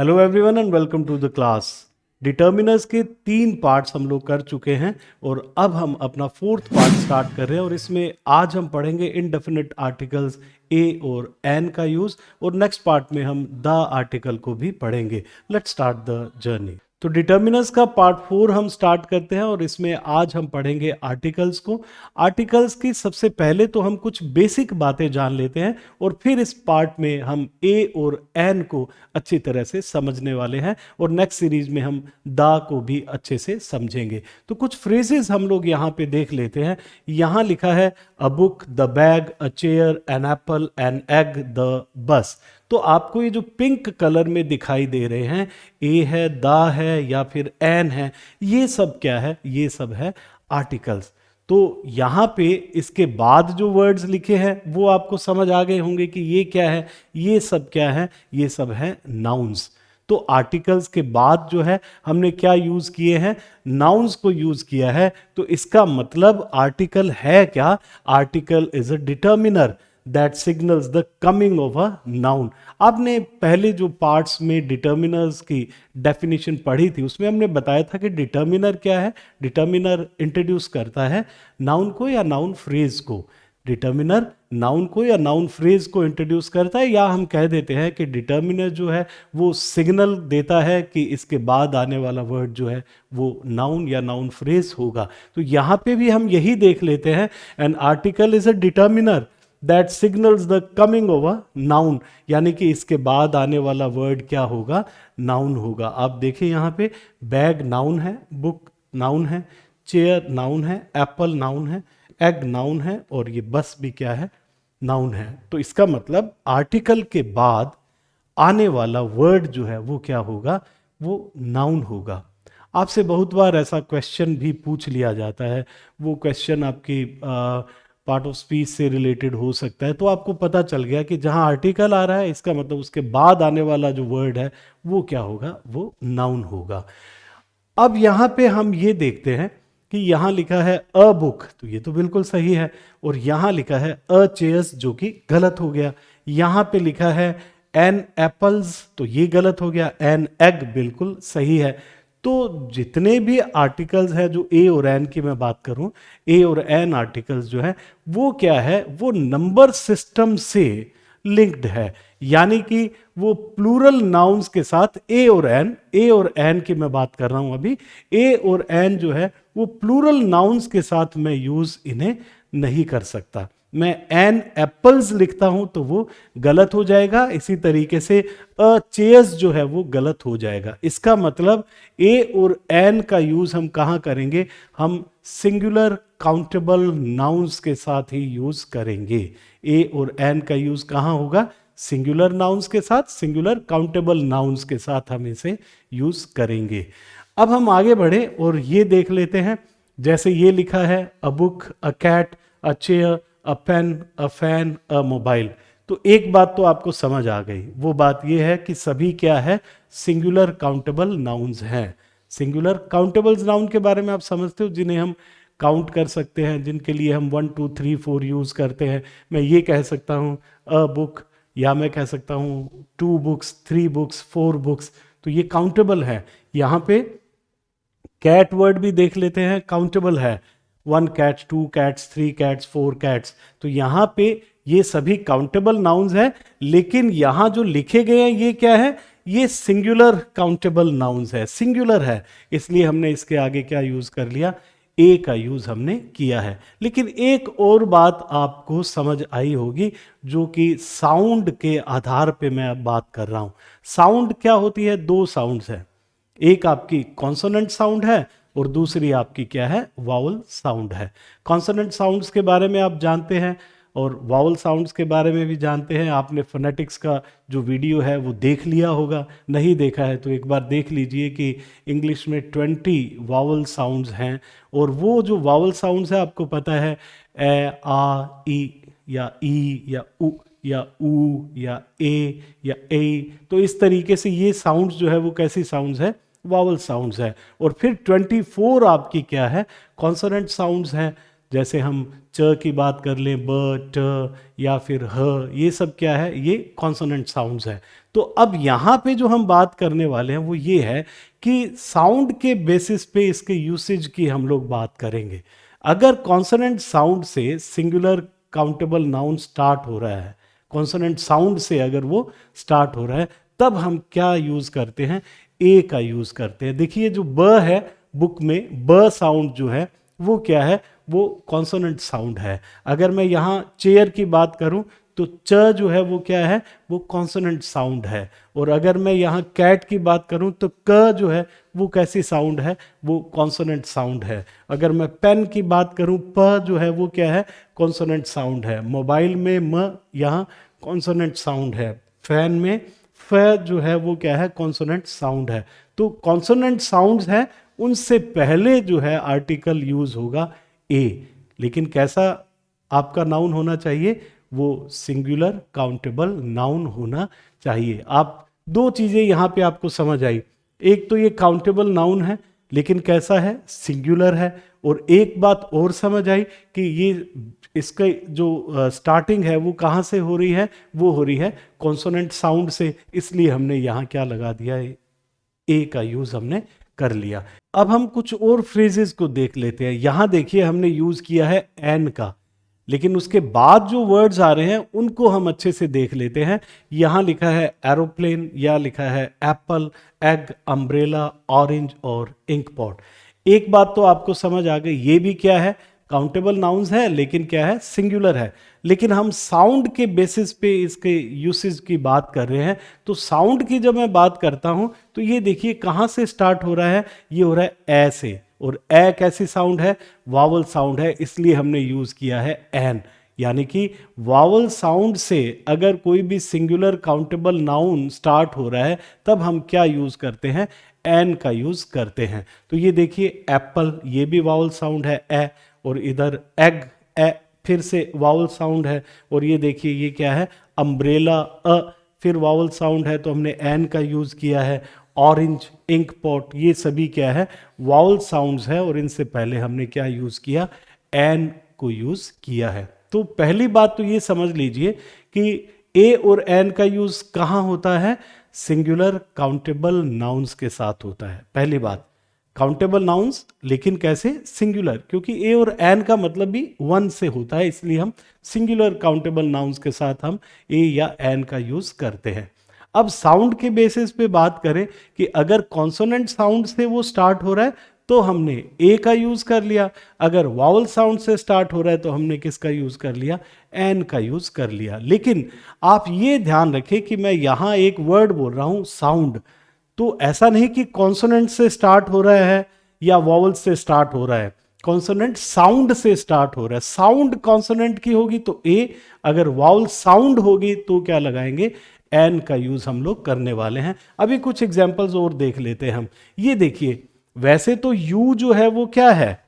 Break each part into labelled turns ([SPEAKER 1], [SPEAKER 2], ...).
[SPEAKER 1] Hello everyone and welcome to the class. Determiners के 3 parts हम लोग कर चुके हैं और अब हम अपना 4th पार्ट स्टार्ट कर रहे हैं और इसमें आज हम पढ़ेंगे इनडेफिनिट आर्टिकल्स ए और एन का यूज और नेक्स्ट पार्ट में हम द आर्टिकल को भी पढ़ेंगे। Let's start the journey. तो डिटर्मिनर्स का पार्ट 4 हम स्टार्ट करते हैं और इसमें आज हम पढ़ेंगे आर्टिकल्स को। आर्टिकल्स की सबसे पहले तो हम कुछ बेसिक बातें जान लेते हैं और फिर इस पार्ट में हम ए और एन को अच्छी तरह से समझने वाले हैं और नेक्स्ट सीरीज में हम दा को भी अच्छे से समझेंगे। तो कुछ फ्रेजेस हम लोग यहाँ पे देख लेते हैं। यहाँ लिखा है a book, the bag, a chair, an apple, an egg, the bus. तो आपको ये जो पिंक कलर में दिखाई दे रहे हैं, ए है, दा है या फिर एन है, ये सब क्या है? ये सब है आर्टिकल्स। तो यहाँ पे इसके बाद जो वर्ड्स लिखे हैं वो आपको समझ आ गए होंगे कि ये क्या है, ये सब क्या है, ये सब है नाउन्स। तो आर्टिकल्स के बाद जो है हमने क्या यूज किए हैं? नाउन्स को यूज किया है। तो इसका मतलब आर्टिकल है क्या? Article is a determiner that signals the coming of a noun. आपने पहले जो पार्ट्स में डिटर्मिनर्स की डेफिनेशन पढ़ी थी उसमें हमने बताया था कि डिटर्मिनर क्या है। डिटर्मिनर इंट्रोड्यूस करता है नाउन को या नाउन फ्रेज को। डिटर्मिनर नाउन को या नाउन फ्रेज को इंट्रोड्यूस करता है, या हम कह देते हैं कि डिटर्मिनर जो है वो सिग्नल देता है कि इसके बाद आने वाला वर्ड जो है वो नाउन या नाउन फ्रेज होगा। तो यहाँ पे भी हम यही देख लेते हैं, an article is a determiner that signals the coming of a noun, यानी कि इसके बाद आने वाला वर्ड क्या होगा? नाउन होगा। आप देखिए यहाँ पे बैग नाउन है, बुक नाउन है, चेयर नाउन है, एप्पल नाउन है, एग नाउन है और ये बस भी क्या है? नाउन है। तो इसका मतलब आर्टिकल के बाद आने वाला वर्ड जो है वो क्या होगा? वो नाउन होगा। आपसे बहुत बार ऐसा क्वेश्चन भी पूछ लिया जाता है। वो क्वेश्चन आपकी पार्ट ऑफ स्पीच से रिलेटेड हो सकता है। तो आपको पता चल गया कि जहां आर्टिकल आ रहा है इसका मतलब उसके बाद आने वाला जो वर्ड है वो क्या होगा? वो नाउन होगा। अब यहां पे हम ये देखते हैं कि यहां लिखा है अ बुक, तो ये तो बिल्कुल सही है, और यहां लिखा है अ चेयर्स, जो कि गलत हो गया। यहां पे लिखा है एन एप्पल्स, तो ये गलत हो गया। एन एग बिल्कुल सही है। तो जितने भी आर्टिकल्स हैं, जो ए और एन की मैं बात करूं, ए और एन आर्टिकल्स जो है वो क्या है? वो नंबर सिस्टम से लिंक्ड है, यानी कि वो प्लूरल नाउन्स के साथ ए और एन की मैं बात कर रहा हूं अभी। ए और एन जो है वो प्लूरल नाउन्स के साथ मैं यूज इन्हें नहीं कर सकता। मैं एन एप्पल्स लिखता हूं तो वो गलत हो जाएगा। इसी तरीके से अ चेयर्स जो है वो गलत हो जाएगा। इसका मतलब ए और एन का यूज हम कहां करेंगे? हम सिंगुलर काउंटेबल नाउन्स के साथ ही यूज करेंगे। ए और एन का यूज कहां होगा? सिंगुलर नाउन्स के साथ, सिंगुलर काउंटेबल नाउन्स के साथ हम इसे यूज करेंगे। अब हम आगे बढ़े और ये देख लेते हैं। जैसे ये लिखा है a book, a cat, a chair, a pen, a fan, a mobile. तो एक बात तो आपको समझ आ गई। वो बात ये है कि सभी क्या है? सिंगुलर काउंटेबल नाउन्स हैं। सिंगुलर काउंटेबल नाउन के बारे में आप समझते हो, जिन्हें हम काउंट कर सकते हैं, जिनके लिए हम 1 2 3 4 यूज करते हैं। मैं ये कह सकता हूँ अ बुक, या मैं कह सकता हूँ 2 बुक्स, 3 बुक्स, 4 बुक्स। तो ये काउंटेबल है। यहाँ पे कैट वर्ड भी देख लेते हैं, काउंटेबल है। 1 कैट्स, 2 कैट्स, 3 कैट्स, 4 कैट्स। तो यहाँ पे ये सभी काउंटेबल नाउन्स हैं, लेकिन यहाँ जो लिखे गए हैं ये क्या है? ये सिंगुलर काउंटेबल नाउन्स है, सिंगुलर है। इसलिए हमने इसके आगे क्या यूज कर लिया? ए का यूज हमने किया है। लेकिन एक और बात आपको समझ आई होगी, जो कि साउंड के आधार पे मैं अब बात कर रहा हूं। साउंड क्या होती है? 2 साउंड्स है। एक आपकी कॉन्सोनेंट साउंड है और दूसरी आपकी क्या है? वावल साउंड है। कॉन्सोनेंट साउंड्स के बारे में आप जानते हैं और वावल साउंड्स के बारे में भी जानते हैं। आपने फोनेटिक्स का जो वीडियो है वो देख लिया होगा। नहीं देखा है तो एक बार देख लीजिए कि इंग्लिश में 20 वावल साउंड्स हैं। और वो जो वावल साउंड्स है आपको पता है, ए, आ, ई या ई या उ या ऊ या ए। तो इस तरीके से ये साउंड्स जो है वो कैसी साउंड्स है? वावल साउंड्स है। और फिर 24 आपकी क्या है? कॉन्सोनेंट साउंड्स हैं। जैसे हम च की बात कर लें, ब, ट या फिर ह, ये सब क्या है, ये कॉन्सोनेंट साउंड्स है। तो अब यहाँ पे जो हम बात करने वाले हैं वो ये है कि साउंड के बेसिस पे इसके यूसेज की हम लोग बात करेंगे। अगर कॉन्सोनेंट साउंड से सिंगुलर काउंटेबल नाउन स्टार्ट हो रहा है, कॉन्सोनेंट साउंड से अगर वो स्टार्ट हो रहा है, तब हम क्या यूज करते हैं, ए का यूज करते हैं। देखिए जो ब है बुक में, ब साउंड जो है वो क्या है, वो कॉन्सोनेंट साउंड है। अगर मैं यहाँ चेयर की बात करूं तो च जो है वो क्या है, वो कॉन्सोनेंट साउंड है। और अगर मैं यहाँ कैट की बात करूं तो क जो है वो कैसी साउंड है, वो कॉन्सोनेंट साउंड है। अगर मैं पेन की बात करूं, प जो है वो क्या है, कॉन्सोनेंट साउंड है। मोबाइल में म यहाँ कॉन्सोनेंट साउंड है। फैन में फ जो है वो क्या है, कॉन्सोनेंट साउंड है। तो कॉन्सोनेंट साउंड्स है, उनसे पहले जो है आर्टिकल यूज होगा ए। लेकिन कैसा आपका नाउन होना चाहिए, वो सिंगुलर काउंटेबल नाउन होना चाहिए। आप दो चीजें यहां पे आपको समझ आई, एक तो ये काउंटेबल नाउन है लेकिन कैसा है, सिंगुलर है। और एक बात और समझ आई कि ये इसका जो स्टार्टिंग है वो कहाँ से हो रही है, वो हो रही है कॉन्सोनेंट साउंड से। इसलिए हमने यहाँ क्या लगा दिया है, ए का यूज हमने कर लिया। अब हम कुछ और फ्रेजेस को देख लेते हैं। यहां देखिए हमने यूज किया है एन का, लेकिन उसके बाद जो वर्ड्स आ रहे हैं उनको हम अच्छे से देख लेते हैं। यहां लिखा है एरोप्लेन, या लिखा है एप्पल, एग, अम्ब्रेला, ऑरेंज और इंक पॉट। एक बात तो आपको समझ आ गई, ये भी क्या है, काउंटेबल नाउन्स है लेकिन क्या है, सिंगुलर है। लेकिन हम साउंड के बेसिस पे इसके यूसेज की बात कर रहे हैं। तो साउंड की जब मैं बात करता हूं तो ये देखिए कहां से स्टार्ट हो रहा है, ये हो रहा है ए से। और ए कैसी साउंड है, वावल साउंड है, इसलिए हमने यूज किया है एन। यानी कि वावल साउंड से अगर कोई भी सिंगुलर काउंटेबल नाउन स्टार्ट हो रहा है तब हम क्या यूज करते हैं, एन का यूज करते हैं। तो ये देखिए एप्पल, ये भी वावल साउंड है ए। और इधर एग, ए फिर से वावल साउंड है। और ये देखिए ये क्या है, अम्ब्रेला, फिर वावल साउंड है तो हमने एन का यूज किया है। ऑरेंज, इंक पॉट, ये सभी क्या है, वावल साउंड्स है। और इनसे पहले हमने क्या यूज किया, एन को यूज किया है। तो पहली बात तो ये समझ लीजिए कि ए और एन का यूज कहां होता है, सिंगुलर काउंटेबल नाउन्स के साथ होता है। पहली बात, काउंटेबल नाउन्स लेकिन कैसे, सिंगुलर, क्योंकि ए और एन का मतलब भी वन से होता है, इसलिए हम सिंगुलर काउंटेबल नाउन्स के साथ हम ए या एन का यूज करते हैं। अब साउंड के बेसिस पे बात करें कि अगर कॉन्सोनेंट साउंड से वो स्टार्ट हो रहा है तो हमने ए का यूज कर लिया। अगर वावल साउंड से स्टार्ट हो रहा है तो हमने किसका यूज कर लिया, एन का यूज कर लिया। लेकिन आप ये ध्यान रखें कि मैं यहां एक वर्ड बोल रहा हूं साउंड, तो ऐसा नहीं कि कॉन्सोनेंट से स्टार्ट हो रहा है या वॉवल से स्टार्ट हो रहा है, कॉन्सोनेंट साउंड से स्टार्ट हो रहा है। साउंड कॉन्सोनेंट की होगी तो ए, अगर वॉवल साउंड होगी तो क्या लगाएंगे, एन का यूज हम लोग करने वाले हैं। अभी कुछ एग्जांपल्स और देख लेते हैं हम। ये देखिए, वैसे तो यू जो है वो क्या है,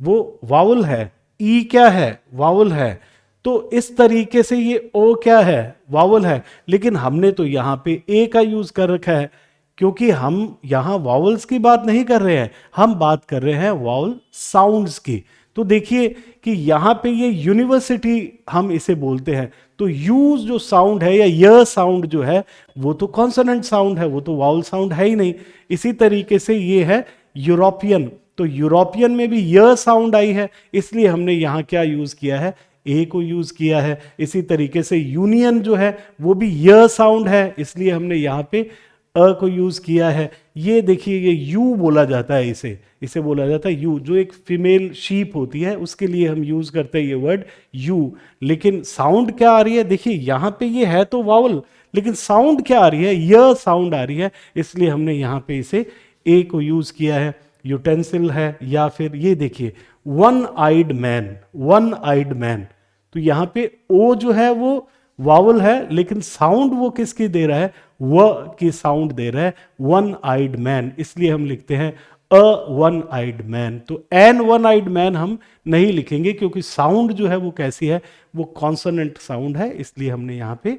[SPEAKER 1] वो वावल है, ई क्या है, वावल है। तो इस तरीके से ये ओ क्या है, वावल है। लेकिन हमने तो यहां पे ए का यूज कर रखा है, क्योंकि हम यहां वावल्स की बात नहीं कर रहे हैं, हम बात कर रहे हैं वावल साउंड्स की। तो देखिए कि यहां पे ये यूनिवर्सिटी हम इसे बोलते हैं, तो यू जो साउंड है या य साउंड जो है वो तो कॉन्सोनेंट साउंड है, वो तो वावल साउंड है ही नहीं। इसी तरीके से ये है यूरोपियन, तो यूरोपियन में भी य साउंड आई है, इसलिए हमने यहां क्या यूज किया है, ए को यूज किया है। इसी तरीके से यूनियन जो है वो भी य साउंड है, इसलिए हमने यहां पे अ को यूज किया है। ये देखिए ये यू बोला जाता है, इसे इसे बोला जाता है यू, जो एक फीमेल शीप होती है उसके लिए हम यूज करते हैं ये वर्ड यू। लेकिन साउंड क्या आ रही है, देखिए यहां पे ये है तो वावल, लेकिन साउंड क्या आ रही है, य साउंड आ रही है, इसलिए हमने यहां पे इसे ए को यूज किया है। यूटेंसिल है, या फिर ये देखिए one eyed man, one eyed man, तो यहां पे ओ जो है वो वावल है लेकिन साउंड वो किसकी दे रहा है, व की साउंड दे रहा है, वन आइड मैन, इसलिए हम लिखते हैं अ वन आइड मैन। तो एन वन आइड मैन हम नहीं लिखेंगे क्योंकि साउंड जो है वो कैसी है, वो कॉन्सोनेंट साउंड है, इसलिए हमने यहां पे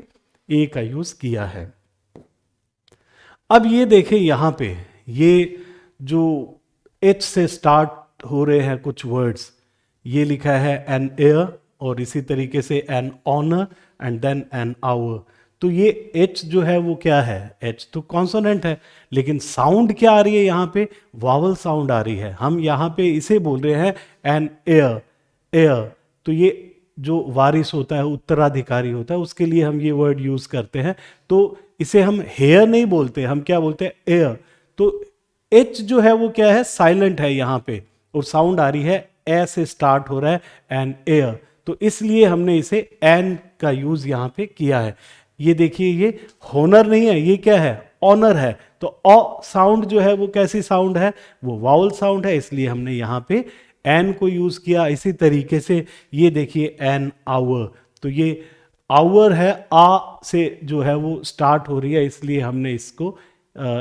[SPEAKER 1] ए का यूज किया है। अब ये देखें यहां पे ये जो एच से स्टार्ट हो रहे हैं कुछ वर्ड्स, ये लिखा है एन एयर, और इसी तरीके से an honour and then an hour. तो ये एच जो है वो क्या है, एच तो कॉन्सोनेंट है, लेकिन साउंड क्या आ रही है यहाँ पे, वावल साउंड आ रही है। हम यहाँ पे इसे बोल रहे हैं एन एयर, एयर। तो ये जो वारिस होता है, उत्तराधिकारी होता है, उसके लिए हम ये वर्ड यूज करते हैं। तो इसे हम हेयर नहीं बोलते, हम क्या बोलते हैं, एयर। तो एच जो है वो क्या है, साइलेंट है यहाँ पे, और साउंड आ रही है ए से स्टार्ट हो रहा है, एन एयर। तो इसलिए हमने इसे एन का यूज यहाँ पे किया है। ये देखिए, ये होनर नहीं है, ये क्या है, ऑनर है। तो अ साउंड जो है वो कैसी साउंड है, वो वावल साउंड है, इसलिए हमने यहाँ पे एन को यूज किया। इसी तरीके से ये देखिए एन आवर, तो ये आवर है, आ से जो है वो स्टार्ट हो रही है, इसलिए हमने इसको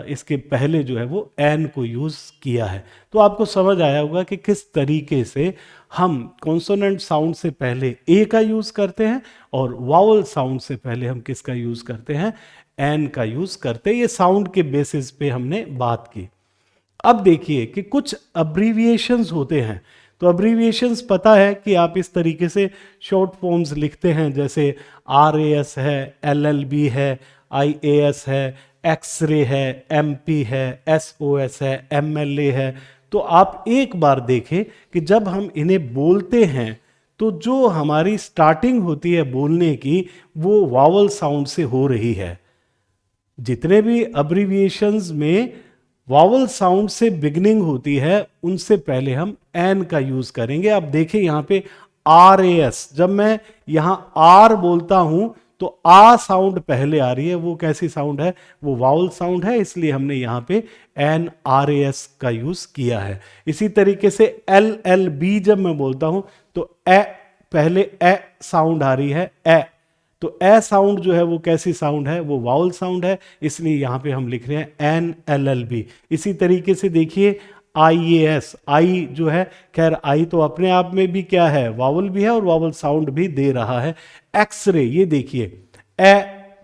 [SPEAKER 1] इसके पहले जो है वो एन को यूज किया है। तो आपको समझ आया होगा कि किस तरीके से हम कॉन्सोनेंट साउंड से पहले ए का यूज करते हैं और वावल साउंड से पहले हम किसका यूज करते हैं, एन का यूज करते हैं। ये साउंड के बेसिस पे हमने बात की। अब देखिए कि कुछ अब्रीविएशंस होते हैं। तो अब्रीविएशंस पता है कि आप इस तरीके से शॉर्ट फॉर्म्स लिखते हैं, जैसे RAS है, LLB है, IAS है, एक्सरे है, MP है, SOS है, MLA है। तो आप एक बार देखें कि जब हम इन्हें बोलते हैं तो जो हमारी स्टार्टिंग होती है बोलने की, वो वावल साउंड से हो रही है। जितने भी अब्रीविएशंस में वावल साउंड से बिगनिंग होती है, उनसे पहले हम एन का यूज करेंगे। अब देखिए यहाँ पे RAS, जब मैं यहाँ आर बोलता हूं तो आ साउंड पहले आ रही है, वो कैसी साउंड है, वो वावल साउंड है, इसलिए हमने यहाँ पे NRAS का यूज किया है। इसी तरीके से LLB जब मैं बोलता हूं तो ए पहले ए साउंड आ रही है, ए। तो ए साउंड जो है वो कैसी साउंड है, वो वावल साउंड है, इसलिए यहां पे हम लिख रहे हैं NLLB। इसी तरीके से देखिए IAS, आई जो है, खैर आई तो अपने आप में भी क्या है, वावल भी है और वावल साउंड भी दे रहा है। एक्सरे, ये देखिए ए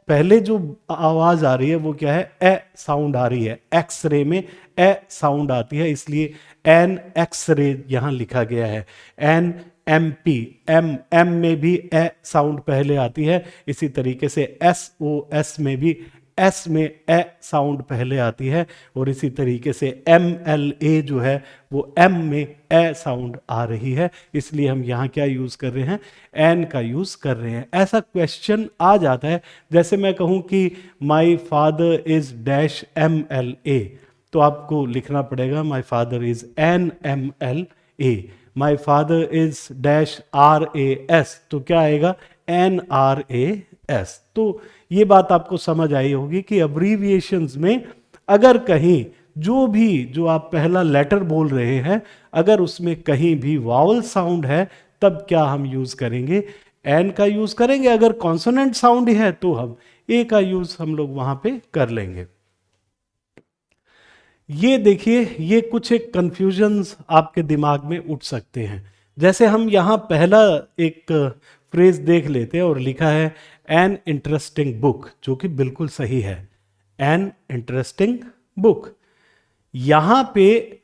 [SPEAKER 1] पहले जो आवाज आ रही है वो क्या है, ए साउंड आ रही है, एक्सरे में ए साउंड आती है, इसलिए एन एक्सरे यहां लिखा गया है। एन MP, एम में भी ए साउंड पहले आती है, इसी तरीके से SOS में भी एस में ए साउंड पहले आती है, और इसी तरीके से MLA जो है वो एम में ए साउंड आ रही है, इसलिए हम यहाँ क्या यूज कर रहे हैं, एन का यूज कर रहे हैं। ऐसा क्वेश्चन आ जाता है, जैसे मैं कहूँ कि my father is dash MLA, तो आपको लिखना पड़ेगा my father is NMLA। My father is dash RAS, तो क्या आएगा, NRAS। तो ये बात आपको समझ आई होगी कि अब्रीविएशंस में अगर कहीं जो आप पहला लेटर बोल रहे हैं, अगर उसमें कहीं भी वावल साउंड है, तब क्या हम यूज करेंगे, एन का यूज करेंगे। अगर कॉन्सोनेंट साउंड है तो हम ए का यूज हम लोग वहां पे कर लेंगे। ये देखिए, ये कुछ एक कंफ्यूजन्स आपके दिमाग में उठ सकते हैं। जैसे हम यहां पहला एक फ्रेज देख लेते हैं और लिखा है एन इंटरेस्टिंग बुक, जो कि बिल्कुल सही है, एन इंटरेस्टिंग बुक। यहां पे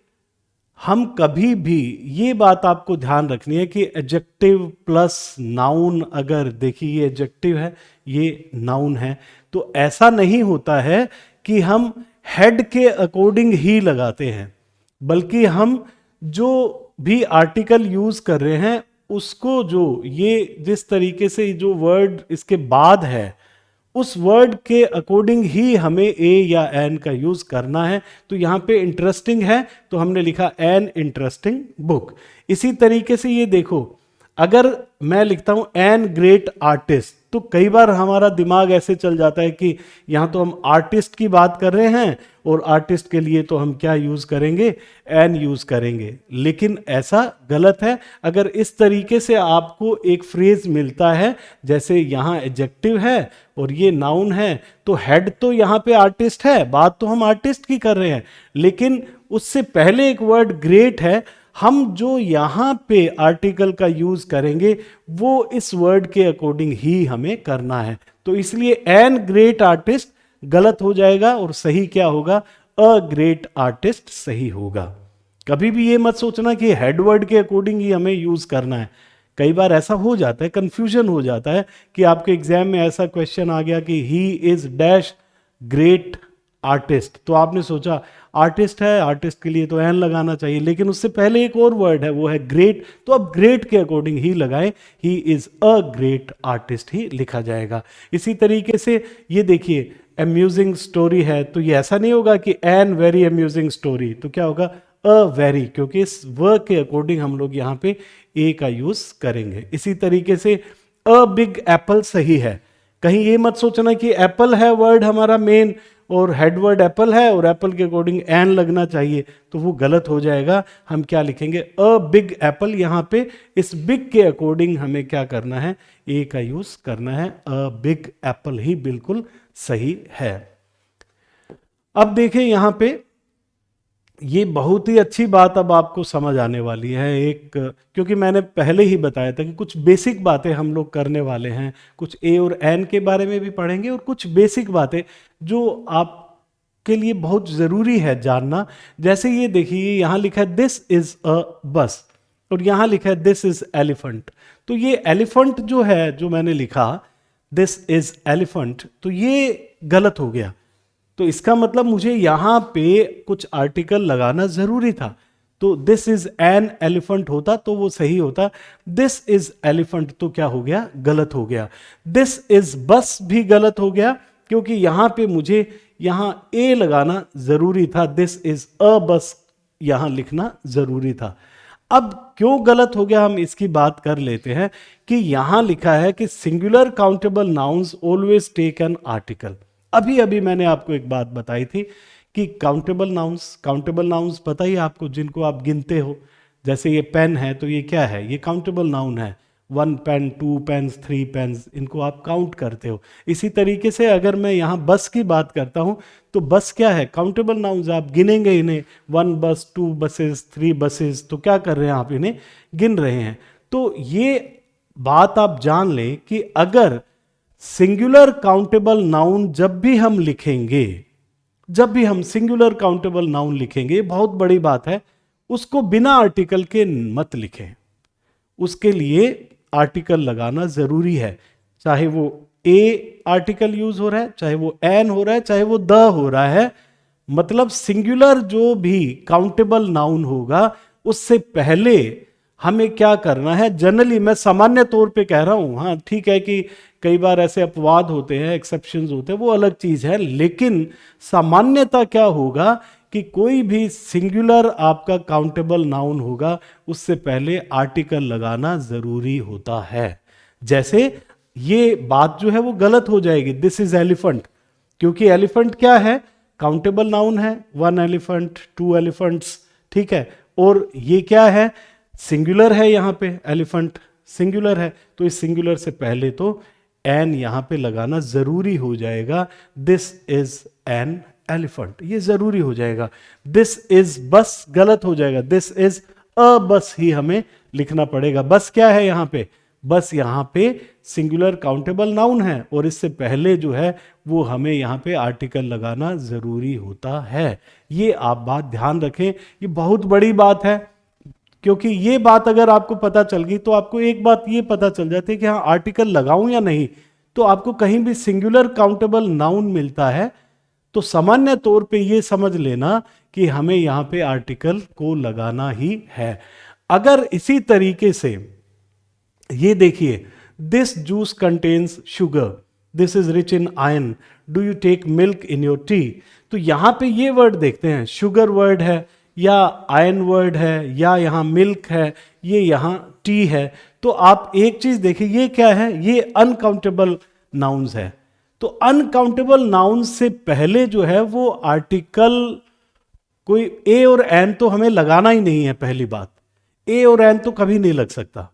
[SPEAKER 1] हम कभी भी, ये बात आपको ध्यान रखनी है कि एडजेक्टिव प्लस नाउन, अगर देखिए ये एडजेक्टिव है, ये नाउन है, तो ऐसा नहीं होता है कि हम हेड के अकॉर्डिंग ही लगाते हैं, बल्कि हम जो भी आर्टिकल यूज कर रहे हैं उसको, जो ये जिस तरीके से जो वर्ड इसके बाद है, उस वर्ड के अकॉर्डिंग ही हमें ए या एन का यूज करना है। तो यहां पे इंटरेस्टिंग है तो हमने लिखा एन इंटरेस्टिंग बुक। इसी तरीके से ये देखो, अगर मैं लिखता हूं एन ग्रेट आर्टिस्ट, तो कई बार हमारा दिमाग ऐसे चल जाता है कि यहां तो हम आर्टिस्ट की बात कर रहे हैं और आर्टिस्ट के लिए तो हम क्या यूज करेंगे, एन यूज करेंगे, लेकिन ऐसा गलत है। अगर इस तरीके से आपको एक फ्रेज मिलता है, जैसे यहां एडजेक्टिव है और ये नाउन है, तो हेड तो यहां पे आर्टिस्ट है, बात तो हम आर्टिस्ट की कर रहे हैं, लेकिन उससे पहले एक वर्ड ग्रेट है, हम जो यहां पे आर्टिकल का यूज करेंगे वो इस वर्ड के अकॉर्डिंग ही हमें करना है। तो इसलिए एन ग्रेट आर्टिस्ट गलत हो जाएगा और सही क्या होगा, अ ग्रेट आर्टिस्ट सही होगा। कभी भी ये मत सोचना कि हेड वर्ड के अकॉर्डिंग ही हमें यूज करना है। कई बार ऐसा हो जाता है, कंफ्यूजन हो जाता है कि आपके एग्जाम में ऐसा क्वेश्चन आ गया कि he is dash great artist, तो आपने सोचा आर्टिस्ट है, आर्टिस्ट के लिए तो एन लगाना चाहिए, लेकिन उससे पहले एक और वर्ड है, वो है ग्रेट, तो अब ग्रेट के अकॉर्डिंग ही लगाएं, he is a great artist ही लिखा जाएगा। इसी तरीके से ये देखिए अम्यूजिंग स्टोरी है, तो ये ऐसा नहीं होगा कि एन वेरी अम्यूजिंग स्टोरी, तो क्या होगा अ वेरी, क्योंकि इस वर्ड के अकॉर्डिंग हम लोग यहाँ पे ए का यूज करेंगे। इसी तरीके से अ बिग एप्पल सही है, कहीं ये मत सोचना कि एप्पल है वर्ड हमारा मेन और हेड वर्ड एप्पल है और एप्पल के अकॉर्डिंग एन लगना चाहिए, तो वो गलत हो जाएगा। हम क्या लिखेंगे अ बिग एप्पल, यहाँ पे इस बिग के अकॉर्डिंग हमें क्या करना है, ए का यूज करना है, अ बिग एप्पल ही बिल्कुल सही है। अब देखें यहाँ पे ये बहुत ही अच्छी बात अब आपको समझ आने वाली है, एक क्योंकि मैंने पहले ही बताया था कि कुछ बेसिक बातें हम लोग करने वाले हैं, कुछ ए और एन के बारे में भी पढ़ेंगे और कुछ बेसिक बातें जो आपके लिए बहुत ज़रूरी है जानना। जैसे ये देखिए यहाँ लिखा है दिस इज़ अ बस और यहाँ लिखा है दिस इज़ एलिफेंट, तो ये एलिफेंट जो है जो मैंने लिखा दिस इज़ एलिफेंट, तो ये गलत हो गया, तो इसका मतलब मुझे यहां पे कुछ आर्टिकल लगाना जरूरी था, तो दिस इज एन एलिफेंट होता तो वो सही होता, दिस इज एलिफेंट तो क्या हो गया, गलत हो गया। दिस इज बस भी गलत हो गया क्योंकि यहां पे मुझे यहां ए लगाना जरूरी था, दिस इज अ बस यहां लिखना जरूरी था। अब क्यों गलत हो गया हम इसकी बात कर लेते हैं कि यहां लिखा है कि singular countable nouns always take an article. अभी अभी मैंने आपको एक बात बताई थी कि काउंटेबल नाउन्स पता ही आपको, जिनको आप गिनते हो, जैसे ये पेन है तो ये क्या है, ये काउंटेबल नाउन है, 1 पेन 2 पेन्स 3 पेन्स, इनको आप काउंट करते हो। इसी तरीके से अगर मैं यहाँ बस की बात करता हूँ तो बस क्या है, काउंटेबल नाउन्स, आप गिनेंगे इन्हें, 1 बस 2 बसेस 3 बसेस, तो क्या कर रहे हैं आप इन्हें गिन रहे हैं। तो ये बात आप जान लें कि अगर सिंगुलर काउंटेबल नाउन जब भी हम लिखेंगे, जब भी हम सिंगुलर काउंटेबल नाउन लिखेंगे, बहुत बड़ी बात है, उसको बिना आर्टिकल के मत लिखें, उसके लिए आर्टिकल लगाना जरूरी है, चाहे वो ए आर्टिकल यूज हो रहा है, चाहे वो एन हो रहा है, चाहे वो द हो रहा है, मतलब सिंगुलर जो भी काउंटेबल नाउन होगा उससे पहले हमें क्या करना है, जनरली मैं सामान्य तौर पे कह रहा हूं, हाँ ठीक है कि कई बार ऐसे अपवाद होते हैं, एक्सेप्शंस होते हैं, वो अलग चीज है, लेकिन सामान्यता क्या होगा कि कोई भी सिंगुलर आपका काउंटेबल नाउन होगा उससे पहले आर्टिकल लगाना जरूरी होता है। जैसे ये बात जो है वो गलत हो जाएगी, दिस इज एलिफेंट, क्योंकि एलिफेंट क्या है, काउंटेबल नाउन है, 1 एलिफेंट 2 एलिफेंट्स, ठीक है, और ये क्या है, सिंगुलर है, यहां पे एलिफेंट सिंगुलर है, तो इस सिंगुलर से पहले तो एन यहां पे लगाना जरूरी हो जाएगा, दिस इज एन एलिफेंट, ये जरूरी हो जाएगा। दिस इज बस गलत हो जाएगा, दिस इज अ बस ही हमें लिखना पड़ेगा। बस क्या है यहां पे, बस यहां पे सिंगुलर काउंटेबल नाउन है और इससे पहले जो है वो हमें यहां पे आर्टिकल लगाना जरूरी होता है। ये आप बात ध्यान रखें, ये बहुत बड़ी बात है, क्योंकि ये बात अगर आपको पता चल गई तो आपको एक बात ये पता चल जाती है कि हाँ आर्टिकल लगाऊं या नहीं। तो आपको कहीं भी सिंगुलर काउंटेबल नाउन मिलता है तो सामान्य तौर पे ये समझ लेना कि हमें यहां पे आर्टिकल को लगाना ही है। अगर इसी तरीके से ये देखिए, this juice contains sugar, this is rich in iron, do you take milk in your tea, तो यहां पे ये वर्ड देखते हैं, शुगर वर्ड है या आयरन वर्ड है या यहां मिल्क है, ये यहां टी है, तो आप एक चीज देखिए, ये क्या है, ये अनकाउंटेबल नाउन्स है, तो अनकाउंटेबल नाउन्स से पहले जो है वो आर्टिकल कोई ए और एन तो हमें लगाना ही नहीं है। पहली बात, ए और एन तो कभी नहीं लग सकता,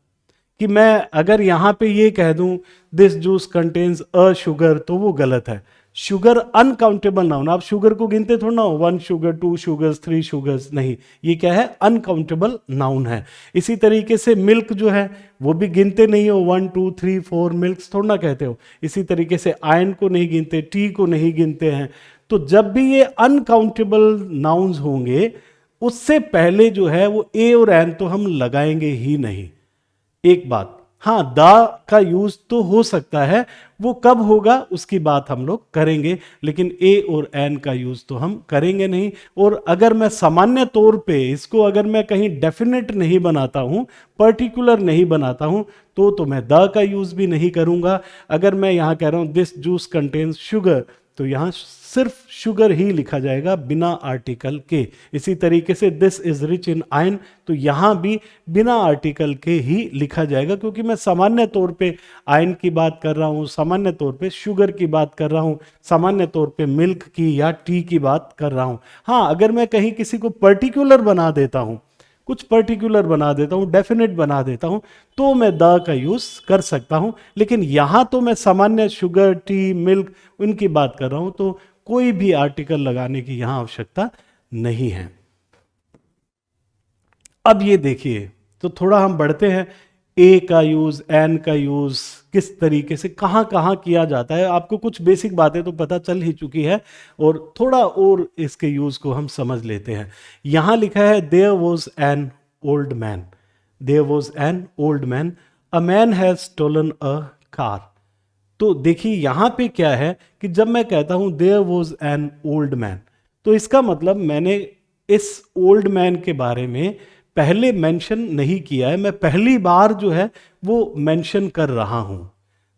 [SPEAKER 1] कि मैं अगर यहां पे ये कह दूं this juice contains a sugar, तो वो गलत है। शुगर अनकाउंटेबल नाउन, आप शुगर को गिनते थोड़ा ना हो, 1 शुगर 2 शुगर्स 3 शुगर्स, नहीं, ये क्या है, अनकाउंटेबल नाउन है। इसी तरीके से मिल्क जो है वो भी गिनते नहीं हो, 1 2 3 4 मिल्क्स थोड़ा ना कहते हो। इसी तरीके से आयरन को नहीं गिनते, टी को नहीं गिनते हैं। तो जब भी ये अनकाउंटेबल नाउन्स होंगे उससे पहले जो है वो ए और एन तो हम लगाएंगे ही नहीं। एक बात, हाँ, द का यूज तो हो सकता है, वो कब होगा उसकी बात हम लोग करेंगे, लेकिन ए और एन का यूज तो हम करेंगे नहीं। और अगर मैं सामान्य तौर पे इसको अगर मैं कहीं डेफिनेट नहीं बनाता हूं, पर्टिकुलर नहीं बनाता हूं, तो मैं द का यूज भी नहीं करूंगा। अगर मैं यहां कह रहा हूं दिस जूस कंटेन्स शुगर, तो यहां सिर्फ शुगर ही लिखा जाएगा बिना आर्टिकल के। इसी तरीके से this is rich in iron, तो यहां भी बिना आर्टिकल के ही लिखा जाएगा, क्योंकि मैं सामान्य तौर पे आयरन की बात कर रहा हूं, सामान्य तौर पे शुगर की बात कर रहा हूं, सामान्य तौर पे मिल्क की या टी की बात कर रहा हूं। हाँ, अगर मैं कहीं किसी को पर्टिकुलर बना देता हूं, कुछ पर्टिकुलर बना देता हूं, डेफिनेट बना देता हूं, तो मैं द का यूज कर सकता हूं। लेकिन यहां तो मैं सामान्य शुगर, टी, मिल्क उनकी बात कर रहा हूं, तो कोई भी आर्टिकल लगाने की यहां आवश्यकता नहीं है। अब ये देखिए, तो थोड़ा हम बढ़ते हैं, ए का यूज, एन का यूज किस तरीके से कहां कहां किया जाता है। आपको कुछ बेसिक बातें तो पता चल ही चुकी है, और थोड़ा और इसके यूज को हम समझ लेते हैं। यहां लिखा है there was an old man, there was an old man, a man has stolen a car. तो देखिए यहां पे क्या है कि जब मैं कहता हूं there was an old man, तो इसका मतलब मैंने इस ओल्ड मैन के बारे में पहले मेंशन नहीं किया है, मैं पहली बार जो है वो मेंशन कर रहा हूं।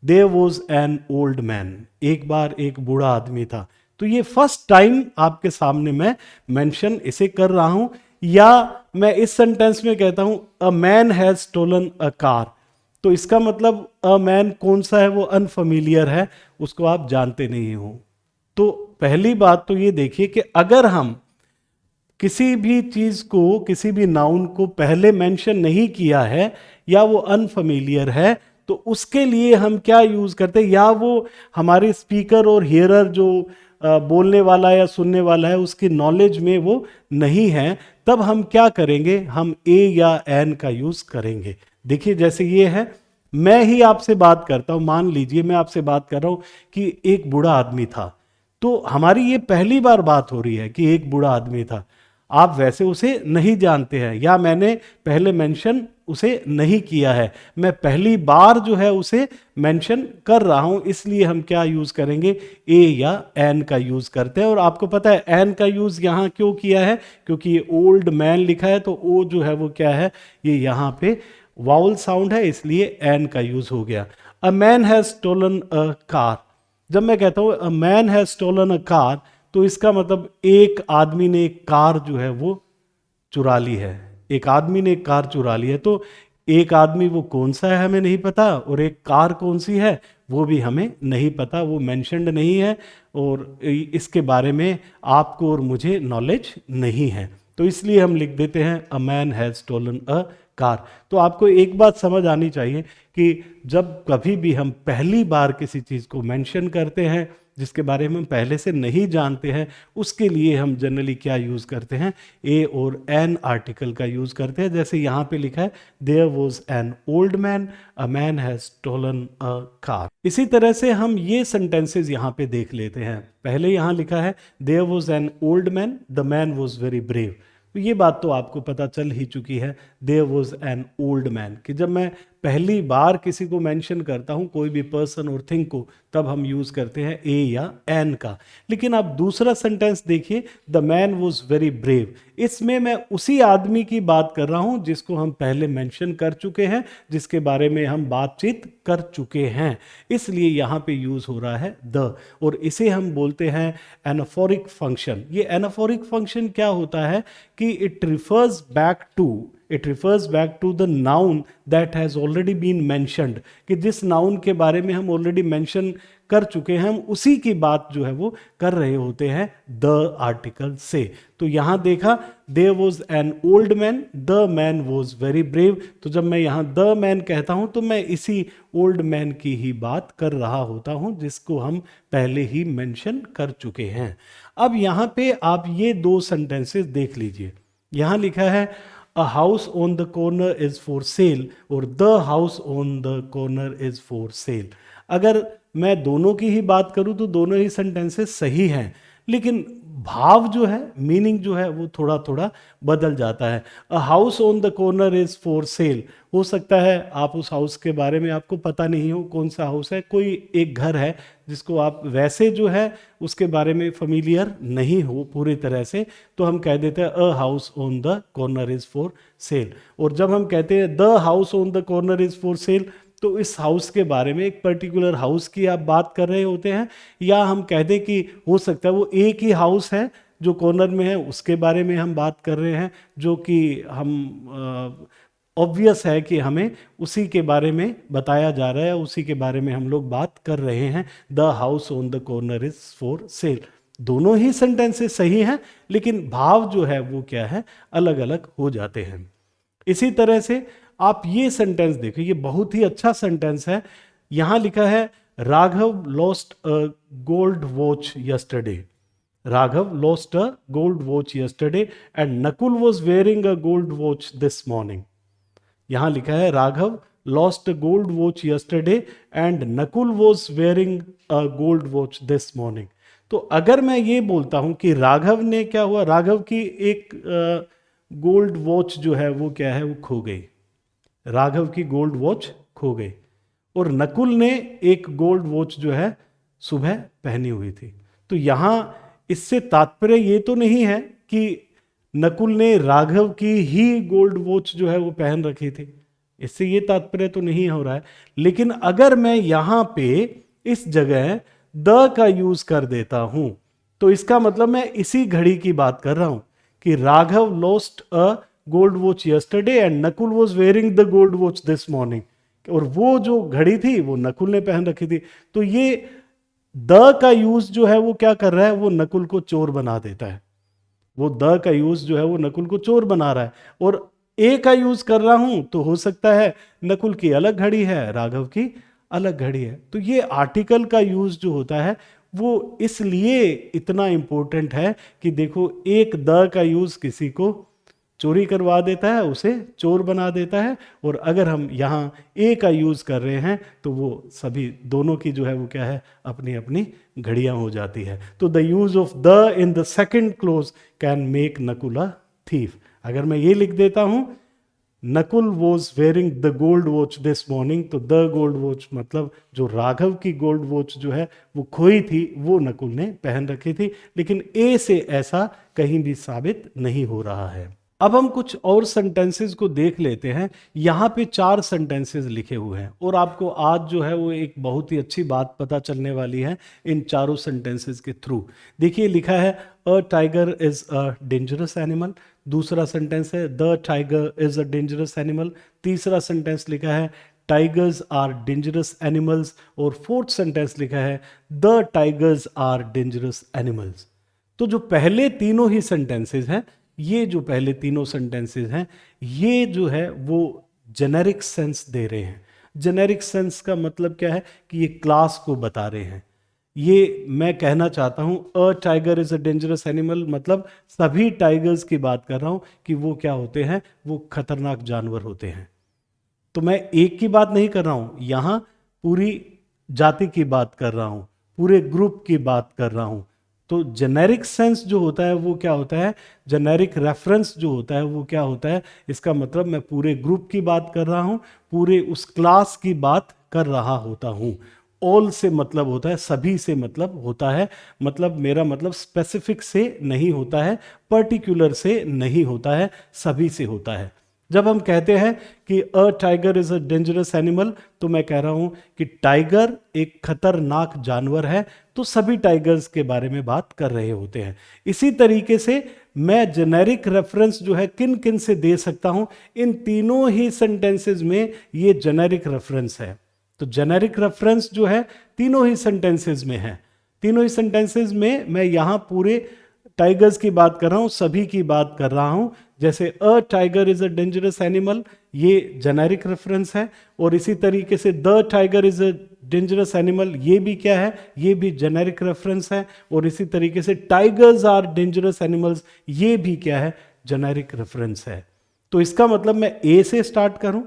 [SPEAKER 1] There was an old man, एक बार एक बूढ़ा आदमी था, तो ये फर्स्ट टाइम आपके सामने मैं मेंशन इसे कर रहा हूं। या मैं इस सेंटेंस में कहता हूं a man has stolen a car, तो इसका मतलब अ मैन कौन सा है, वो अनफेमिलियर है, उसको आप जानते नहीं हो। तो पहली बात तो ये देखिए कि अगर हम किसी भी चीज को, किसी भी नाउन को पहले मेंशन नहीं किया है या वो अनफेमिलियर है, तो उसके लिए हम क्या यूज करते हैं, या वो हमारे स्पीकर और हियरर जो बोलने वाला या सुनने वाला है उसकी नॉलेज में वो नहीं है, तब हम क्या करेंगे, हम ए या एन का यूज करेंगे। देखिए जैसे ये है, मैं ही आपसे बात करता हूं, मान लीजिए मैं आपसे बात कर रहा हूं कि एक बूढ़ा आदमी था, तो हमारी ये पहली बार बात हो रही है कि एक बूढ़ा आदमी था। आप वैसे उसे नहीं जानते हैं, या मैंने पहले मेंशन उसे नहीं किया है, मैं पहली बार जो है उसे मेंशन कर रहा हूं, इसलिए हम क्या यूज करेंगे, ए या एन का यूज करते हैं। और आपको पता है एन का यूज यहां क्यों किया है, क्योंकि ये ओल्ड मैन लिखा है, तो ओ जो है वो क्या है, ये यहां पे वाउल साउंड है, इसलिए एन का यूज हो गया। A man has stolen a car, जब मैं कहता हूं a man has stolen a car, तो इसका मतलब एक आदमी ने एक कार जो है वो चुरा ली है, एक आदमी ने एक कार चुरा ली है। तो एक आदमी वो कौन सा है हमें नहीं पता, और एक कार कौन सी है वो भी हमें नहीं पता, वो मेंशन्ड नहीं है, और इसके बारे में आपको और मुझे नॉलेज नहीं है, तो इसलिए हम लिख देते हैं a man has stolen a car. तो आपको एक बात समझ आनी चाहिए कि जब कभी भी हम पहली बार किसी चीज़ को मेंशन करते हैं जिसके बारे में हम पहले से नहीं जानते हैं, उसके लिए हम जनरली क्या यूज़ करते हैं, ए और एन आर्टिकल का यूज़ करते हैं। जैसे यहाँ पे लिखा है there was an old man, a man has stolen a car. इसी तरह से हम ये सेंटेंसेस यहाँ पे देख लेते हैं। पहले यहाँ लिखा है there was an old man, the man was very brave, तो ये बात तो आपको पता चल ही चुकी है, there was an old man, कि जब मैं पहली बार किसी को मेंशन करता हूं, कोई भी पर्सन और थिंग को, तब हम यूज करते हैं ए या एन का। लेकिन आप दूसरा सेंटेंस देखिए, the man was very brave, इसमें मैं उसी आदमी की बात कर रहा हूं जिसको हम पहले मेंशन कर चुके हैं, जिसके बारे में हम बातचीत कर चुके हैं, इसलिए यहां पे यूज हो रहा है द, और इसे हम बोलते हैं एनाफोरिक फंक्शन। ये एनाफोरिक फंक्शन क्या होता है कि it refers back to the noun that has already been mentioned, कि जिस नाउन के बारे में हम ऑलरेडी मेंशन कर चुके हैं, हम उसी की बात जो है वो कर रहे होते हैं द आर्टिकल से। तो यहां देखा there was an old man, the man was very brave, तो जब मैं यहां द मैन कहता हूं तो मैं इसी ओल्ड मैन की ही बात कर रहा होता हूं जिसको हम पहले ही मेंशन कर चुके हैं। अब यहां पे आप ये दो सेंटेंसेस देख लीजिए, यहां लिखा है a house on the corner is for sale, और the house on the corner is for sale. अगर मैं दोनों की ही बात करूं तो दोनों ही सेंटेंसेस सही हैं, लेकिन भाव जो है, मीनिंग जो है वो थोड़ा थोड़ा बदल जाता है। A house on the corner is for cell, हो सकता है आप उस हाउस के बारे में आपको पता नहीं हो कौन सा हाउस है, कोई एक घर है जिसको आप वैसे जो है उसके बारे में फेमिलियर नहीं हो पूरी तरह से, तो हम कह देते हैं अ house on the corner is for sale. और जब हम कहते हैं the house on the corner is for cell, तो इस हाउस के बारे में, एक पर्टिकुलर हाउस की आप बात कर रहे होते हैं, या हम कह दें कि हो सकता है वो एक ही हाउस है जो कॉर्नर में है, उसके बारे में हम बात कर रहे हैं, जो कि हम ऑब्वियस है कि हमें उसी के बारे में बताया जा रहा है, उसी के बारे में हम लोग बात कर रहे हैं। The house on the corner is for cell. दोनों ही सेंटेंसेस सही हैं, लेकिन भाव जो है वो क्या है, अलग अलग हो जाते हैं। इसी तरह से आप ये सेंटेंस देखो, ये बहुत ही अच्छा सेंटेंस है। यहां लिखा है Raghav lost a gold watch yesterday. Raghav lost a gold watch yesterday and Nakul was wearing a gold watch this morning. यहां लिखा है Raghav lost a gold watch yesterday and Nakul was wearing a gold watch this morning. तो अगर मैं ये बोलता हूं कि राघव ने क्या हुआ, राघव की एक गोल्ड वॉच जो है वो क्या है, वो खो गई। राघव की गोल्ड वॉच खो गई और नकुल ने एक गोल्ड वॉच जो है सुबह पहनी हुई थी। तो यहां इससे तात्पर्य ये तो नहीं है कि नकुल ने राघव की ही गोल्ड वॉच जो है वो पहन रखी थी, इससे ये तात्पर्य तो नहीं हो रहा है। लेकिन अगर मैं यहां पे इस जगह द का यूज कर देता हूं, तो इसका मतलब मैं इसी घड़ी की बात कर रहा हूं कि Raghav lost a gold watch yesterday and Nakul was wearing the gold watch this morning. और वो जो घड़ी थी वो नकुल ने पहन रखी थी। तो ये द का यूज जो है वो क्या कर रहा है, वो नकुल को चोर बना देता है। वो द का यूज जो है वो नकुल को चोर बना रहा है। और ए का यूज कर रहा हूं तो हो सकता है नकुल की अलग घड़ी है, राघव की अलग घड़ी है। तो ये आर्टिकल का यूज जो होता है वो इसलिए इतना इंपॉर्टेंट है कि देखो, एक द का यूज किसी को चोरी करवा देता है, उसे चोर बना देता है। और अगर हम यहाँ ए का यूज कर रहे हैं तो वो सभी दोनों की जो है वो क्या है, अपनी अपनी घड़ियां हो जाती है। तो the use of the in the second close can make Nakul a thief. अगर मैं ये लिख देता हूं Nakul was wearing the gold watch this morning, तो द गोल्ड वॉच मतलब जो राघव की गोल्ड वॉच जो है वो खोई थी, वो नकुल ने पहन रखी थी। लेकिन ए से ऐसा कहीं भी साबित नहीं हो रहा है। अब हम कुछ और सेंटेंसेस को देख लेते हैं। यहाँ पे 4 सेंटेंसेस लिखे हुए हैं और आपको आज जो है वो एक बहुत ही अच्छी बात पता चलने वाली है इन चारों सेंटेंसेस के थ्रू। देखिए लिखा है a tiger is a dangerous animal. दूसरा सेंटेंस है the tiger is a dangerous animal. तीसरा सेंटेंस लिखा है टाइगर्स आर डेंजरस एनिमल्स। और फोर्थ सेंटेंस लिखा है the tigers are dangerous animals. तो जो पहले तीनों ही सेंटेंसेस हैं, ये जो पहले तीनों सेंटेंसेस हैं, ये जो है वो जेनेरिक सेंस दे रहे हैं। जेनेरिक सेंस का मतलब क्या है कि ये क्लास को बता रहे हैं। ये मैं कहना चाहता हूं अ tiger is a dangerous animal मतलब सभी टाइगर्स की बात कर रहा हूं कि वो क्या होते हैं, वो खतरनाक जानवर होते हैं। तो मैं एक की बात नहीं कर रहा हूं, यहां पूरी जाति की बात कर रहा हूं, पूरे ग्रुप की बात कर रहा हूं। तो जेनेरिक सेंस जो होता है वो क्या होता है, जेनेरिक रेफरेंस जो होता है वो क्या होता है, इसका मतलब मैं पूरे ग्रुप की बात कर रहा हूं, पूरे उस क्लास की बात कर रहा होता हूं। ऑल से मतलब होता है सभी से मतलब होता है, मतलब मेरा मतलब स्पेसिफिक से नहीं होता है, पर्टिकुलर से नहीं होता है, सभी से होता है। जब हम कहते हैं कि अ tiger is a dangerous animal, तो मैं कह रहा हूं कि टाइगर एक खतरनाक जानवर है, तो सभी टाइगर्स के बारे में बात कर रहे होते हैं। इसी तरीके से मैं जेनेरिक रेफरेंस जो है किन किन से दे सकता हूं, इन तीनों ही सेंटेंसेस में ये जेनेरिक रेफरेंस है। तो जेनेरिक रेफरेंस जो है तीनों ही सेंटेंसेस में है। तीनों ही सेंटेंसेस में मैं यहां पूरे टाइगर्स की बात कर रहा हूं, सभी की बात कर रहा हूं। जैसे अ tiger is a dangerous animal, ये जेनेरिक रेफरेंस है। और इसी तरीके से the tiger is a dangerous animal, ये भी क्या है, ये भी जेनेरिक रेफरेंस है। और इसी तरीके से टाइगर्स आर डेंजरस एनिमल्स, ये भी क्या है, जेनेरिक रेफरेंस है। तो इसका मतलब मैं ए से स्टार्ट करूं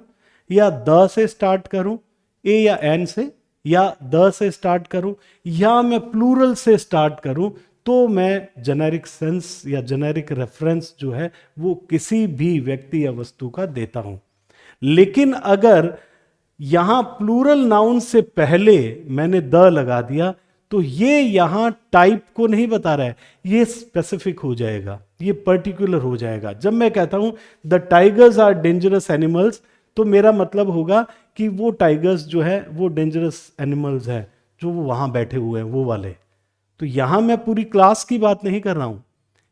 [SPEAKER 1] या द से स्टार्ट करूं, ए या एन से, या द से स्टार्ट करूं, या मैं प्लूरल से स्टार्ट करूं, तो मैं जेनेरिक सेंस या जेनेरिक रेफरेंस जो है वो किसी भी व्यक्ति या वस्तु का देता हूं। लेकिन अगर यहां प्लूरल नाउन से पहले मैंने द लगा दिया तो ये यहां टाइप को नहीं बता रहा है, ये स्पेसिफिक हो जाएगा, ये पर्टिकुलर हो जाएगा। जब मैं कहता हूं the tigers are dangerous animals, तो मेरा मतलब होगा कि वो टाइगर्स जो है वो डेंजरस एनिमल्स है जो वो वहां बैठे हुए हैं, वो वाले। तो यहां मैं पूरी क्लास की बात नहीं कर रहा हूं,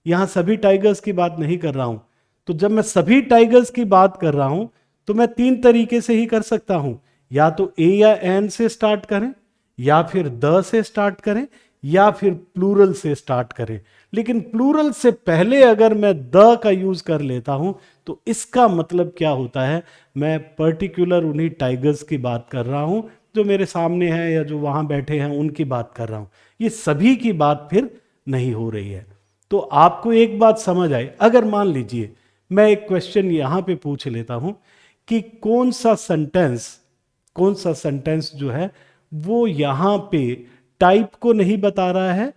[SPEAKER 1] यहां सभी टाइगर्स की बात नहीं कर रहा हूं। तो जब मैं सभी टाइगर्स की बात कर रहा हूं तो मैं तीन तरीके से ही कर सकता हूं, या तो ए या एन से स्टार्ट करें, या फिर द से स्टार्ट करें, या फिर प्लूरल से स्टार्ट करें। लेकिन प्लूरल से पहले अगर मैं द का यूज कर लेता हूं तो इसका मतलब क्या होता है, मैं पर्टिकुलर उन्हीं टाइगर्स की बात कर रहा हूं जो मेरे सामने हैं या जो वहां बैठे हैं, उनकी बात कर रहा हूं। ये सभी की बात फिर नहीं हो रही है। तो आपको एक बात समझ आई, अगर मान लीजिए मैं एक क्वेश्चन यहां पे पूछ लेता हूं कि कौन सा सेंटेंस जो है वो यहां पे टाइप को नहीं बता रहा है,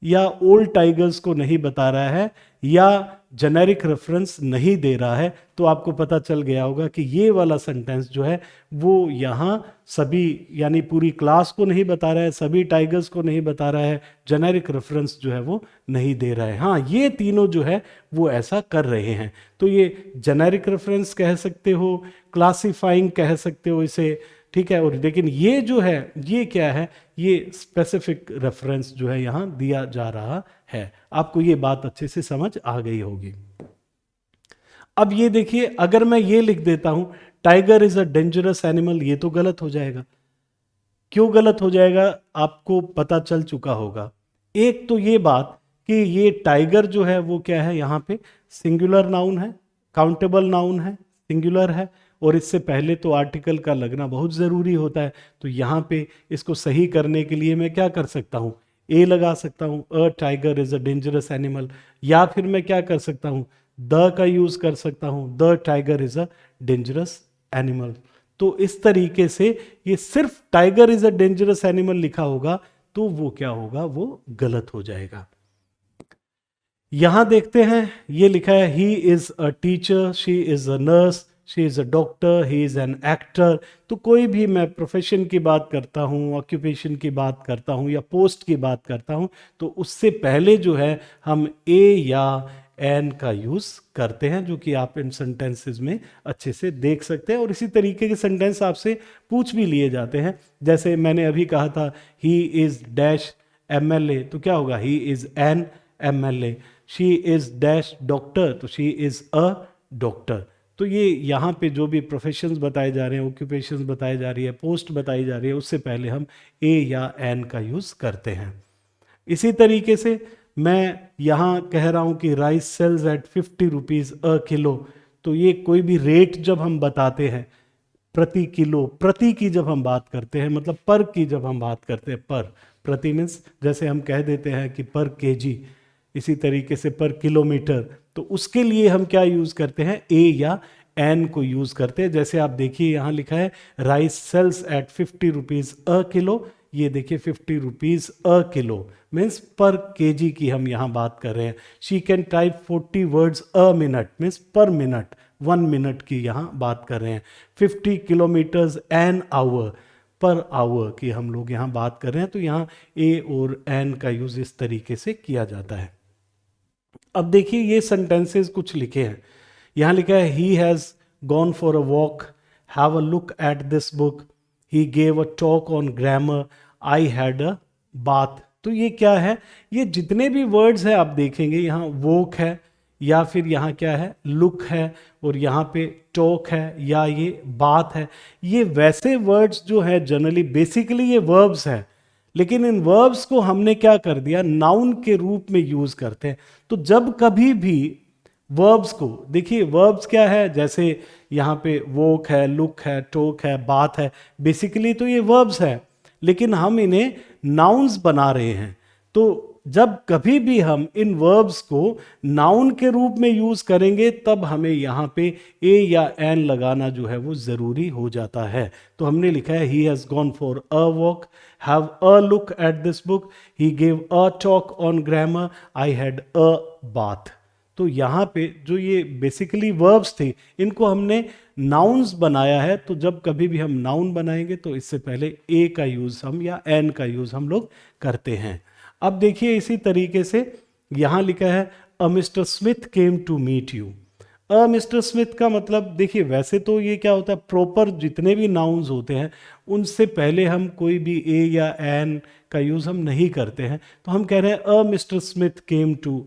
[SPEAKER 1] या ओल्ड टाइगर्स को नहीं बता रहा है, या जेनेरिक रेफरेंस नहीं दे रहा है, तो आपको पता चल गया होगा कि ये वाला सेंटेंस जो है वो यहां सभी यानी पूरी क्लास को नहीं बता रहा है, सभी टाइगर्स को नहीं बता रहा है, जेनेरिक रेफरेंस जो है वो नहीं दे रहा है। हाँ, ये तीनों जो है वो ऐसा कर रहे हैं। तो ये जेनेरिक रेफरेंस कह सकते हो, क्लासिफाइंग कह सकते हो इसे, ठीक है। और लेकिन ये जो है ये क्या है, ये स्पेसिफिक रेफरेंस जो है यहां दिया जा रहा है। आपको ये बात अच्छे से समझ आ गई होगी। अब ये देखिए, अगर मैं ये लिख देता हूं tiger is a dangerous animal, ये तो गलत हो जाएगा। क्यों गलत हो जाएगा आपको पता चल चुका होगा। एक तो ये बात कि ये टाइगर जो है वो क्या है, यहां पे सिंगुलर नाउन है, काउंटेबल नाउन है, सिंगुलर है, और इससे पहले तो आर्टिकल का लगना बहुत ज़रूरी होता है। तो यहाँ पे इसको सही करने के लिए मैं क्या कर सकता हूँ, ए लगा सकता हूँ, अ tiger is a dangerous animal, या फिर मैं क्या कर सकता हूँ, द का यूज कर सकता हूँ, the tiger is a dangerous animal. तो इस तरीके से ये सिर्फ tiger is a dangerous animal लिखा होगा तो वो क्या होगा, वो गलत हो जाएगा। यहां देखते हैं, ये लिखा है ही is a teacher, she is a nurse, she is a doctor, he is an actor. तो कोई भी मैं प्रोफेशन की बात करता हूँ, ऑक्यूपेशन की बात करता हूँ, या पोस्ट की बात करता हूँ, तो उससे पहले जो है हम ए या एन का यूज करते हैं, जो कि आप इन सेंटेंसेस में अच्छे से देख सकते हैं। और इसी तरीके के सेंटेंस आपसे पूछ भी लिए जाते हैं। जैसे मैंने अभी कहा था ही इज डैश एमएलए, तो क्या होगा, he is an MLA. She is dash doctor, तो शी इज अ डॉक्टर। तो ये यहाँ पे जो भी प्रोफेशंस बताए जा रहे हैं, ऑक्यूपेशंस बताई जा रही है, पोस्ट बताई जा रही है, उससे पहले हम ए या एन का यूज करते हैं। इसी तरीके से मैं यहाँ कह रहा हूँ कि rice sells at 50 rupees a kilo. तो ये कोई भी रेट जब हम बताते हैं प्रति किलो, प्रति की जब हम बात करते हैं, मतलब पर की जब हम बात करते हैं, पर प्रति मीन्स जैसे हम कह देते हैं कि पर केजी, इसी तरीके से पर किलोमीटर। तो उसके लिए हम क्या यूज करते हैं, ए या एन को यूज करते हैं। जैसे आप देखिए यहाँ लिखा है rice sells at 50 rupees a kilo, ये देखिए 50 rupees a kilo means per KG की हम यहाँ बात कर रहे हैं। She can type 40 words a minute means per minute, 1 minute की यहाँ बात कर रहे हैं। 50 kilometres an hour, per hour की हम लोग यहाँ बात कर रहे हैं। तो यहाँ ए और एन का यूज इस तरीके से किया जाता है। अब देखिए ये सेंटेंसेस कुछ लिखे हैं, यहां लिखा है he has gone for a walk, have a look at this book, he gave a talk on grammar, I had a bath. तो ये क्या है, ये जितने भी वर्ड्स हैं आप देखेंगे, यहाँ वॉक है, या फिर यहाँ क्या है, लुक है, और यहाँ पे टॉक है, या ये बात है। ये वैसे वर्ड्स जो है जनरली बेसिकली ये वर्ब्स हैं, लेकिन इन वर्ब्स को हमने क्या कर दिया, नाउन के रूप में यूज करते हैं। तो जब कभी भी वर्ब्स को देखिए, वर्ब्स क्या है, जैसे यहाँ पे वोक है, लुक है, टोक है, बात है, बेसिकली तो ये वर्ब्स है, लेकिन हम इन्हें नाउन्स बना रहे हैं। तो जब कभी भी हम इन वर्ब्स को नाउन के रूप में यूज करेंगे तब हमें यहाँ पे ए या एन लगाना जो है वो जरूरी हो जाता है। तो हमने लिखा है he has gone for a walk, have a look at this book, he gave a talk on grammar, I had a bath. तो यहाँ पे जो ये बेसिकली वर्ब्स थे इनको हमने नाउन्स बनाया है। तो जब कभी भी हम नाउन बनाएंगे तो इससे पहले ए का यूज हम या एन का यूज हम लोग करते हैं। अब देखिए इसी तरीके से यहां लिखा है a mister Smith came to meet you. A mister Smith का मतलब देखिए वैसे तो ये क्या होता है, प्रॉपर जितने भी नाउन्स होते हैं उनसे पहले हम कोई भी ए या एन का यूज हम नहीं करते हैं। तो हम कह रहे हैं a mister Smith came to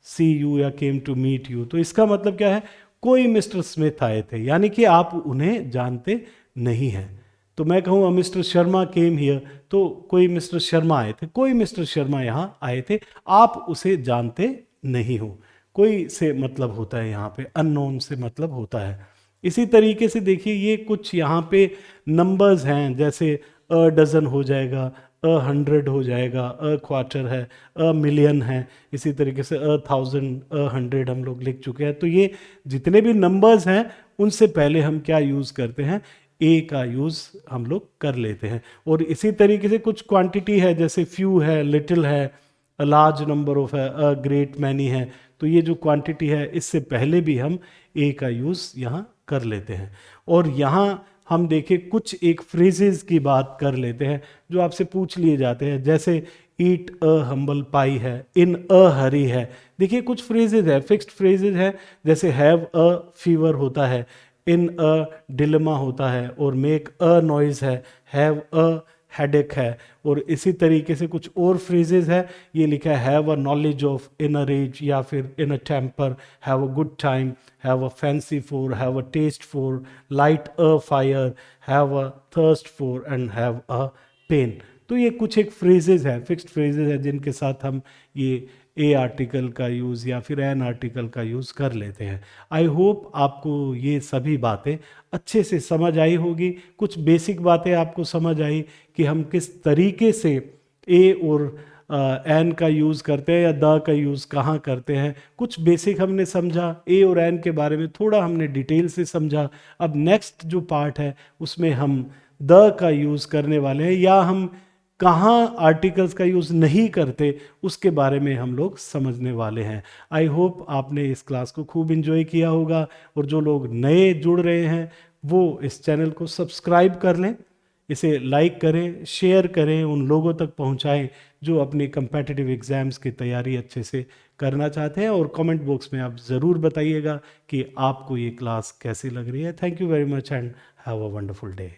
[SPEAKER 1] see you या केम टू मीट यू। तो इसका मतलब क्या है, कोई मिस्टर स्मिथ आए थे, यानी कि आप उन्हें जानते नहीं हैं। तो मैं कहूँ मिस्टर शर्मा केम हियर, तो कोई मिस्टर शर्मा आए थे, कोई मिस्टर शर्मा यहाँ आए थे, आप उसे जानते नहीं हो। कोई से मतलब होता है यहाँ पे, अननोन से मतलब होता है। इसी तरीके से देखिए ये कुछ यहाँ पे नंबर्स हैं, जैसे अ डजन हो जाएगा, अ हंड्रेड हो जाएगा, अ क्वार्टर है, अ मिलियन है, इसी तरीके से अ थाउजेंड, अ हंड्रेड हम लोग लिख चुके हैं। तो ये जितने भी नंबर्स हैं उनसे पहले हम क्या यूज़ करते हैं, ए का यूज़ हम लोग कर लेते हैं। और इसी तरीके से कुछ क्वांटिटी है, जैसे फ्यू है, लिटिल है, अ लार्ज नंबर ऑफ है, अ ग्रेट मैनी है। तो ये जो क्वांटिटी है इससे पहले भी हम ए का यूज़ यहाँ कर लेते हैं। और यहाँ हम देखें कुछ एक फ्रेजेस की बात कर लेते हैं जो आपसे पूछ लिए जाते हैं, जैसे ईट अ हम्बल पाई है, इन अ हरी है। देखिए कुछ फ्रेजेस है, फिक्स्ड फ्रेजेस है, जैसे हैव अ फीवर होता है, इन अ डिलेमा होता है, और मेक अ नॉइज है, हैव अ हेडेक है। और इसी तरीके से कुछ और फ्रेजेस है, ये लिखा है have a knowledge of, in a rage, या फिर in a temper, have a good time, have a fancy for, have a taste for, light a fire, have a thirst for, and have a pain. तो ये कुछ एक phrases है, fixed phrases है, जिनके साथ हम ये ए आर्टिकल का यूज़ या फिर एन आर्टिकल का यूज़ कर लेते हैं। आई होप आपको ये सभी बातें अच्छे से समझ आई होगी। कुछ बेसिक बातें आपको समझ आई कि हम किस तरीके से ए और एन का यूज़ करते हैं या द का यूज़ कहाँ करते हैं। कुछ बेसिक हमने समझा, ए और एन के बारे में थोड़ा हमने डिटेल से समझा। अब नेक्स्ट जो पार्ट है उसमें हम द का यूज़ करने वाले हैं, या हम कहाँ आर्टिकल्स का यूज़ नहीं करते उसके बारे में हम लोग समझने वाले हैं। आई होप आपने इस क्लास को खूब इन्जॉय किया होगा, और जो लोग नए जुड़ रहे हैं वो इस चैनल को सब्सक्राइब कर लें, इसे लाइक करें, शेयर करें, उन लोगों तक पहुंचाएं जो अपनी कम्पेटिटिव एग्ज़ाम्स की तैयारी अच्छे से करना चाहते हैं। और कमेंट बॉक्स में आप ज़रूर बताइएगा कि आपको ये क्लास कैसी लग रही है। Thank you very much and have a wonderful day.